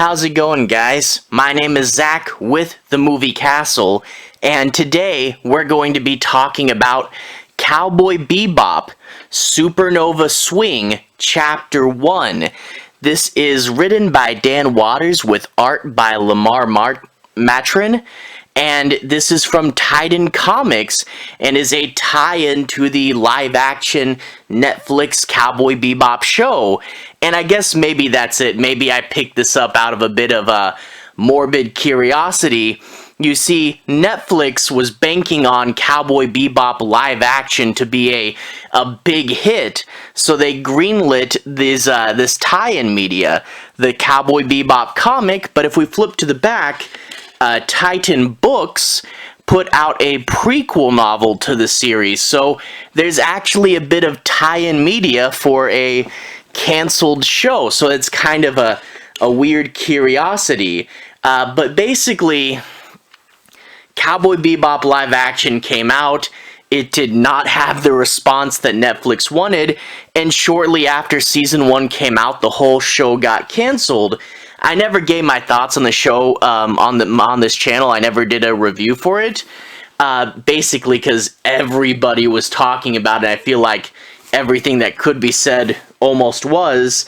How's it going, guys? My name is Zach with the Movie Castle, and today we're going to be talking about Cowboy Bebop, Supernova Swing, Chapter 1. This is written by Dan Waters with art by Lamar Mathurin, and this is from Titan Comics and is a tie-in to the live-action Netflix Cowboy Bebop show. And I guess maybe that's it. Maybe I picked this up out of a bit of a morbid curiosity. You see, Netflix was banking on Cowboy Bebop live action to be a big hit, so they greenlit this tie-in media, the Cowboy Bebop comic. But if we flip to the back, Titan Books put out a prequel novel to the series, so there's actually a bit of tie-in media for a canceled show, so it's kind of a weird curiosity. But basically, Cowboy Bebop live action came out. It did not have the response that Netflix wanted, and shortly after season 1 came out, the whole show got canceled. I never gave my thoughts on the show on this channel. I never did a review for it, basically because everybody was talking about it. I feel like everything that could be said almost was.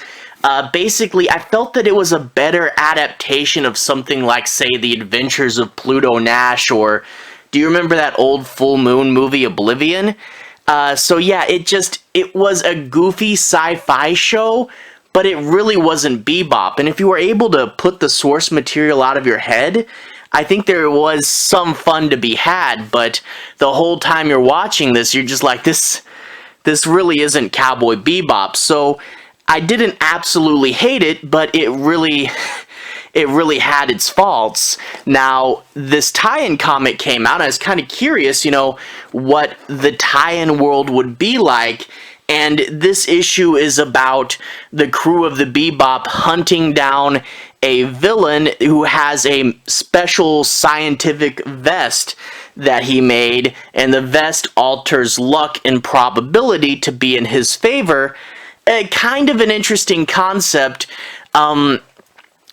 Basically, I felt that it was a better adaptation of something like, say, The Adventures of Pluto Nash, or do you remember that old Full Moon movie, Oblivion? So yeah, it was a goofy sci-fi show, but it really wasn't Bebop. And if you were able to put the source material out of your head, I think there was some fun to be had, but the whole time you're watching this, you're just like, this really isn't Cowboy Bebop. So I didn't absolutely hate it, but it really had its faults. Now, this tie-in comic came out, and I was kind of curious, what the tie-in world would be like. And this issue is about the crew of the Bebop hunting down a villain who has a special scientific vest that he made, and the vest alters luck and probability to be in his favor. Kind of an interesting concept. The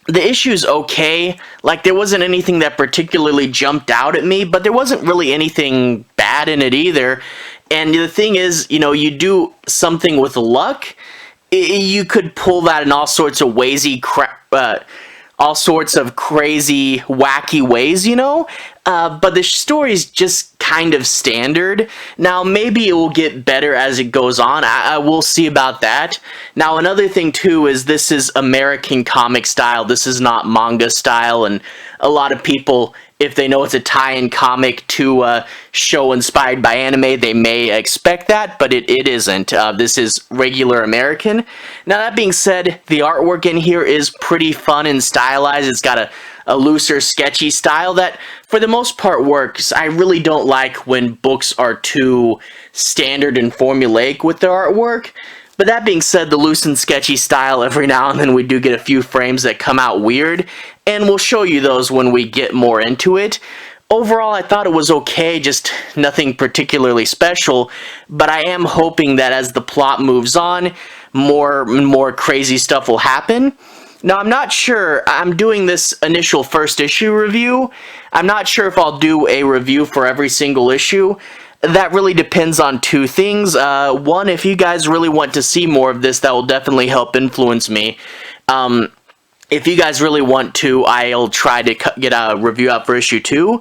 issue's okay. Like, there wasn't anything that particularly jumped out at me, but there wasn't really anything bad in it either. And the thing is, you do something with luck, you could pull that in all sorts of crazy, wacky ways, but the story's just kind of standard. Now, maybe it will get better as it goes on. I will see about that. Now, another thing, too, is this is American comic style. This is not manga style, and a lot of people, if they know it's a tie-in comic to a show inspired by anime, they may expect that, but it isn't. This is regular American. Now, that being said, the artwork in here is pretty fun and stylized. It's got a looser, sketchy style that, for the most part, works. I really don't like when books are too standard and formulaic with their artwork. But that being said, the loose and sketchy style, every now and then we do get a few frames that come out weird, and we'll show you those when we get more into it. Overall, I thought it was okay, just nothing particularly special, but I am hoping that as the plot moves on, more crazy stuff will happen. Now, I'm not sure, I'm doing this initial first issue review. I'm not sure if I'll do a review for every single issue. That really depends on two things. One, if you guys really want to see more of this, that will definitely help influence me. If you guys really want to, I'll try to get a review out for issue 2.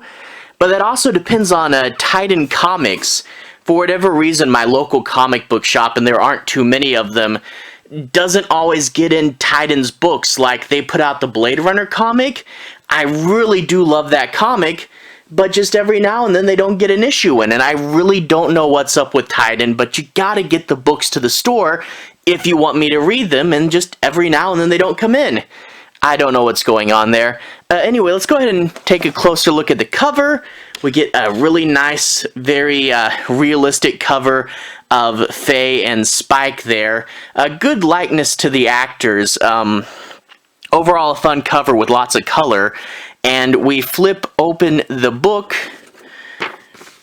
But that also depends on Titan Comics. For whatever reason, my local comic book shop, and there aren't too many of them, doesn't always get in Titan's books. Like, they put out the Blade Runner comic. I really do love that comic, but just every now and then they don't get an issue in, and I really don't know what's up with Titan, but you gotta get the books to the store if you want me to read them, and just every now and then they don't come in. I don't know what's going on there. Anyway, let's go ahead and take a closer look at the cover. We get a really nice, very realistic cover of Faye and Spike there. A good likeness to the actors. Overall, a fun cover with lots of color. And we flip open the book,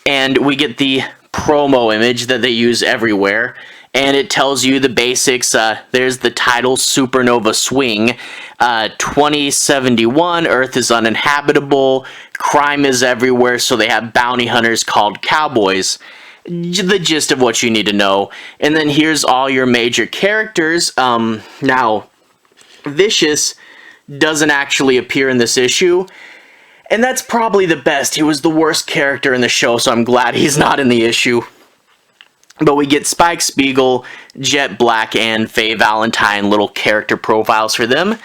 and we get the promo image that they use everywhere. and it tells you the basics. There's the title, Supernova Swing. 2071, Earth is uninhabitable, crime is everywhere, so they have bounty hunters called cowboys. The gist of what you need to know. And then here's all your major characters. Now, Vicious doesn't actually appear in this issue, and that's probably the best. He was the worst character in the show, so I'm glad he's not in the issue. But we get Spike Spiegel, Jet Black, and Faye Valentine, little character profiles for them.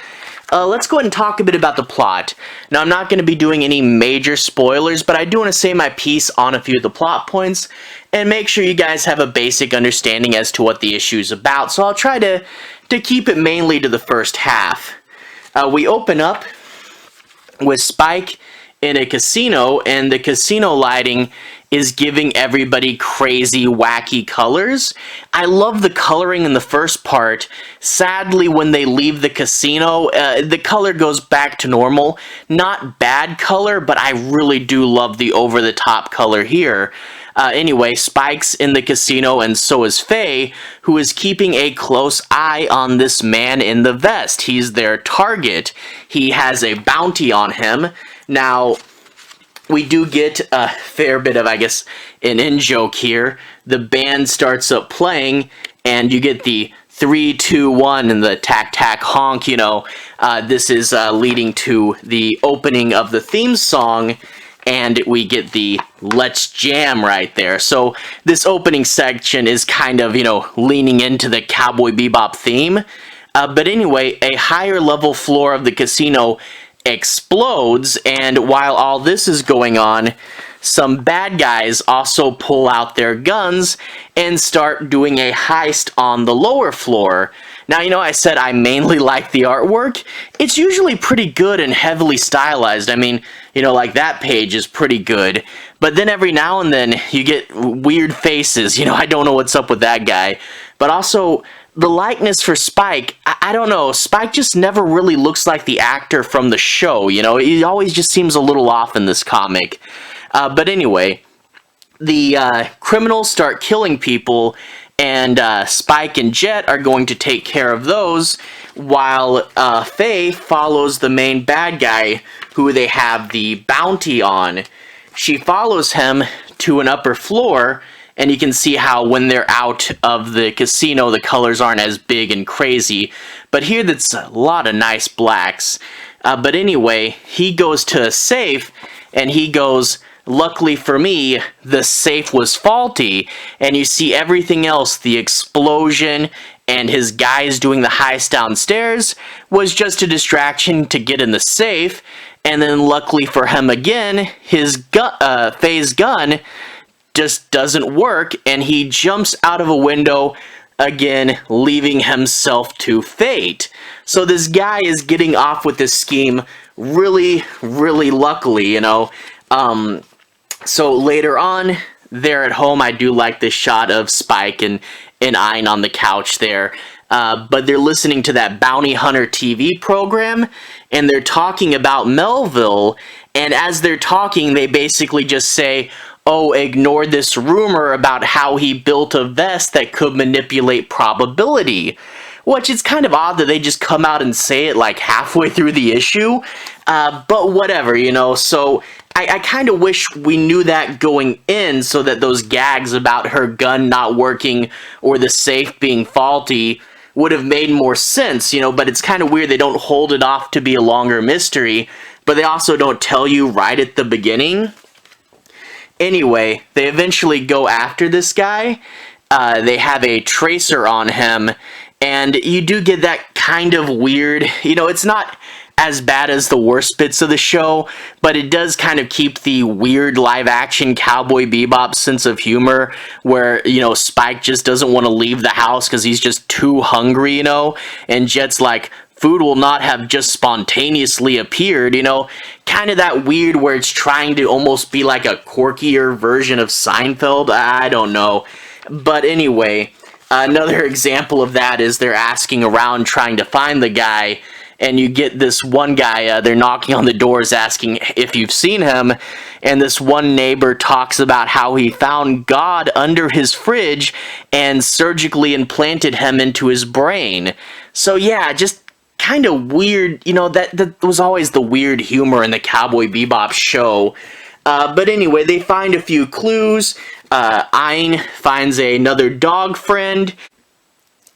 Let's go ahead and talk a bit about the plot. Now, I'm not going to be doing any major spoilers, but I do want to say my piece on a few of the plot points and make sure you guys have a basic understanding as to what the issue is about. So I'll try to keep it mainly to the first half. We open up with Spike in a casino, and the casino lighting is giving everybody crazy, wacky colors. I love the coloring in the first part. Sadly, when they leave the casino, the color goes back to normal. Not bad color, but I really do love the over-the-top color here. Anyway, Spike's in the casino, and so is Faye, who is keeping a close eye on this man in the vest. He's their target. He has a bounty on him. Now, we do get a fair bit of, I guess, an in-joke here. The band starts up playing, and you get the 3, 2, 1 and the tack honk, you know. This is leading to the opening of the theme song, and we get the Let's Jam right there. So this opening section is kind of, you know, leaning into the Cowboy Bebop theme. But anyway, a higher level floor of the casino explodes, and while all this is going on, some bad guys also pull out their guns and start doing a heist on the lower floor. Now, you know, I said I mainly like the artwork. It's usually pretty good and heavily stylized. I mean, you know, like that page is pretty good. But then every now and then you get weird faces. You know, I don't know what's up with that guy. But also, the likeness for Spike, I don't know, Spike just never really looks like the actor from the show, you know, he always just seems a little off in this comic. But anyway, the criminals start killing people, and Spike and Jet are going to take care of those, while Faye follows the main bad guy who they have the bounty on. She follows him to an upper floor, and you can see how when they're out of the casino, the colors aren't as big and crazy. But here, that's a lot of nice blacks. But anyway, he goes to a safe, and he goes, luckily for me, the safe was faulty. And you see everything else, the explosion, and his guys doing the heist downstairs, was just a distraction to get in the safe. And then luckily for him again, his Faye's gun just doesn't work, and he jumps out of a window again, leaving himself to fate. So this guy is getting off with this scheme really, really luckily, you know. So later on, they're at home. I do like this shot of Spike and Ein on the couch there. But they're listening to that Bounty Hunter TV program, and they're talking about Melville, and as they're talking, they basically just say, oh, ignore this rumor about how he built a vest that could manipulate probability. Which is kind of odd that they just come out and say it like halfway through the issue. But whatever, you know, so I kind of wish we knew that going in so that those gags about her gun not working or the safe being faulty would have made more sense, you know, but it's kind of weird they don't hold it off to be a longer mystery, but they also don't tell you right at the beginning. Anyway, they eventually go after this guy. They have a tracer on him, and you do get that kind of weird, you know, it's not as bad as the worst bits of the show, but it does kind of keep the weird live-action Cowboy Bebop sense of humor, where, you know, Spike just doesn't want to leave the house because he's just too hungry, you know, and Jet's like, food will not have just spontaneously appeared, you know, kind of that weird where it's trying to almost be like a quirkier version of Seinfeld. I don't know. But anyway, another example of that is they're asking around trying to find the guy, and you get this one guy, they're knocking on the doors asking if you've seen him, and this one neighbor talks about how he found God under his fridge and surgically implanted him into his brain. So yeah, just kind of weird, you know, that was always the weird humor in the Cowboy Bebop show. But anyway, they find a few clues. Ein finds another dog friend,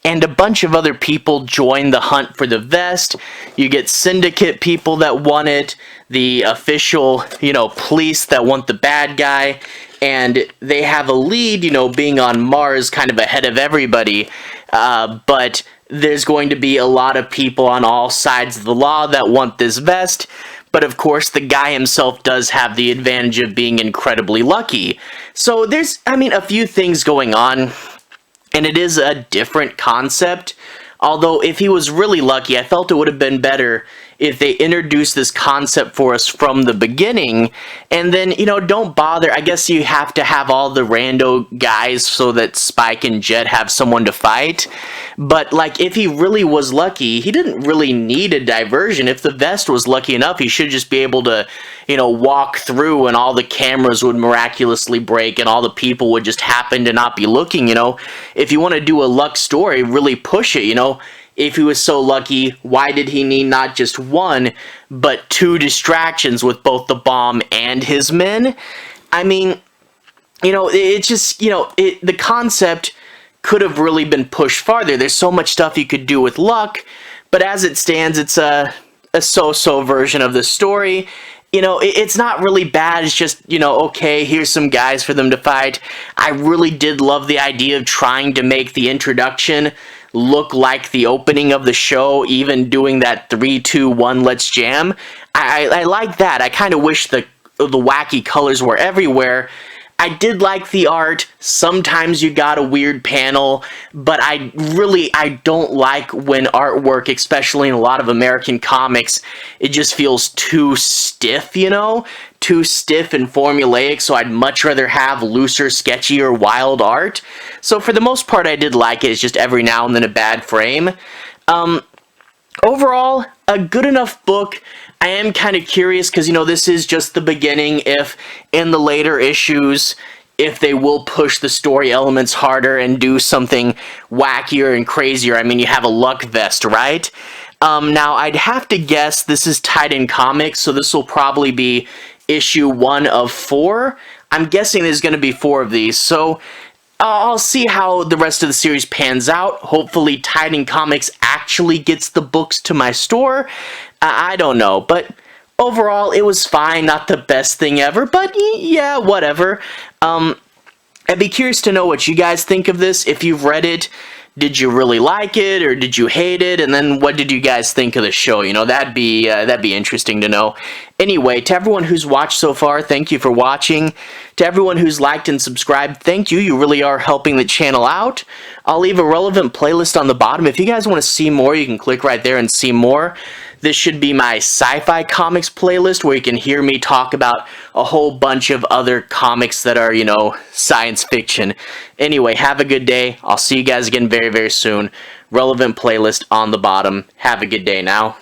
and a bunch of other people join the hunt for the vest. You get syndicate people that want it, the official, you know, police that want the bad guy, and they have a lead, you know, being on Mars kind of ahead of everybody, but there's going to be a lot of people on all sides of the law that want this vest. But of course, the guy himself does have the advantage of being incredibly lucky. So there's, I mean, a few things going on, and it is a different concept. Although, if he was really lucky, I felt it would have been better if they introduced this concept for us from the beginning, and then, you know, don't bother. I guess you have to have all the rando guys so that Spike and Jet have someone to fight. But, like, if he really was lucky, he didn't really need a diversion. If the vest was lucky enough, he should just be able to, you know, walk through and all the cameras would miraculously break and all the people would just happen to not be looking, you know. If you want to do a luck story, really push it, you know. If he was so lucky, why did he need not just one, but two distractions with both the bomb and his men? I mean, you know, it's just, you know, the concept could have really been pushed farther. There's so much stuff you could do with luck, but as it stands, it's a so-so version of the story. You know, it's not really bad. It's just, you know, okay, here's some guys for them to fight. I really did love the idea of trying to make the introduction look like the opening of the show, even doing that 3, 2, 1, let's jam. I like that. I kind of wish the wacky colors were everywhere. I did like the art. Sometimes you got a weird panel, but I don't like when artwork, especially in a lot of American comics, it just feels too stiff, you know? Too stiff and formulaic, so I'd much rather have looser, sketchier, wild art. So for the most part, I did like it. It's just every now and then a bad frame. Overall, a good enough book. I am kind of curious because, you know, this is just the beginning. If in the later issues, if they will push the story elements harder and do something wackier and crazier. I mean, you have a luck vest, right? Now, I'd have to guess this is Titan Comics, so this will probably be issue 1 of 4. I'm guessing there's going to be 4 of these, so I'll see how the rest of the series pans out. Hopefully Titan Comics actually gets the books to my store. I don't know, but overall it was fine. Not the best thing ever, but yeah, whatever. I'd be curious to know what you guys think of this. If you've read it, did you really like it, or did you hate it? And then what did you guys think of the show? You know, that'd be interesting to know. Anyway, to everyone who's watched so far, thank you for watching. To everyone who's liked and subscribed, thank you. You really are helping the channel out. I'll leave a relevant playlist on the bottom. If you guys want to see more, you can click right there and see more. This should be my sci-fi comics playlist where you can hear me talk about a whole bunch of other comics that are, you know, science fiction. Anyway, have a good day. I'll see you guys again very, very soon. Relevant playlist on the bottom. Have a good day now.